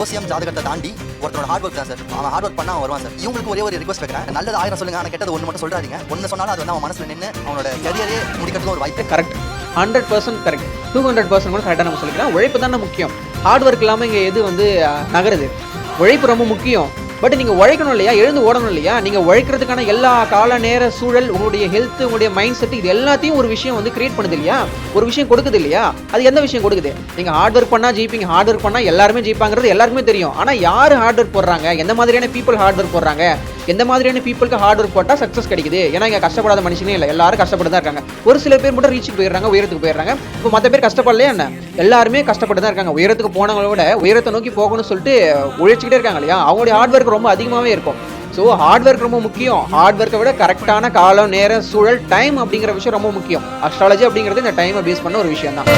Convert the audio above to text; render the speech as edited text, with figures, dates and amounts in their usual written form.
ஜோசியம் ஜாதகத்தை தாண்டி ஒருத்தரோட ஹார்ட் ஒர்க் தான் சார். அவன் ஹார்ட் ஒர்க் பண்ணா அவன் வருவான் சார். இவங்களுக்கு ஒரே ஒரு ரிக்வஸ்ட் வைக்கிறேன், நல்லது 1000 சொல்லுங்க, ஆனால் கெட்டது ஒன்று மட்டும் சொல்றாதீங்க. ஒன்று சொன்னாலும் அது வந்து அவன் மனசுல நின்று அவனோட கரியரே முடிக்கிறதுக்கு ஒரு வாய்ப்பு. கரெக்ட், 100% கரெக்ட், 200% கூட கரெக்டாக நம்ம சொல்லிக்கலாம். உழைப்பு தானே முக்கியம். ஹார்ட் ஒர்க் இல்லாமல் இங்கே எது வந்து நகருது? உழைப்பு ரொம்ப முக்கியம். பட் நீங்கள் உழைக்கணும் இல்லையா, எழுந்து ஓடணும் இல்லையா? நீங்கள் உழைக்கிறதுக்கான எல்லா கால நேர சூழல், உங்களுடைய ஹெல்த், உங்களுடைய மைண்ட் செட், இது எல்லாத்தையும் ஒரு விஷயம் வந்து கிரியேட் பண்ணுது இல்லையா, ஒரு விஷயம் கொடுக்குது இல்லையா? அது எந்த விஷயம் கொடுக்குது? நீங்கள் ஹார்ட் ஒர்க் பண்ணால் ஜெயிப்பீங்க, ஹார்ட் ஒர்க் பண்ணால் எல்லாருமே ஜெயிப்பாங்கிறது எல்லாருக்குமே தெரியும். ஆனால் யார் ஹார்ட் ஒர்க் போடுறாங்க, எந்த மாதிரியான பீப்புள் ஹார்ட் ஒர்க் போடுறாங்க, எந்த மாதிரியான பீப்புளுக்கு ஹார்ட் ஒர்க் போட்டால் சக்ஸஸ் கிடைக்குது? ஏன்னா இங்கே கஷ்டப்படாத மனுஷனே இல்லை, எல்லாரும் கஷ்டப்பட்டு தான் இருக்காங்க. ஒரு சில பேர் மட்டும் ரீச்சுக்கு போயிடுறாங்க, உயரத்துக்கு போயிடுறாங்க. இப்போ மற்ற பேர் கஷ்டப்படலையா என்ன? எல்லாருமே கஷ்டப்பட்டு தான் இருக்காங்க. உயரத்துக்கு போனவங்கள விட உயரத்தை நோக்கி போகணும்னு சொல்லிட்டு உழைச்சிக்கிட்டே இருக்காங்க இல்லையா? அவங்களுடைய ஹார்ட் ஒர்க் ரொம்ப அதிகமாகவே இருக்கும். ஸோ ஹார்ட் ஒர்க் ரொம்ப முக்கியம். ஹார்ட் ஒர்க்கை விட கரெக்டான காலம், நேரம், சூழல், டைம் அப்படிங்கிற விஷயம் ரொம்ப முக்கியம். அஸ்ட்ராலஜி அப்படிங்கிறது இந்த டைமை பேஸ் பண்ண ஒரு விஷயம் தான்.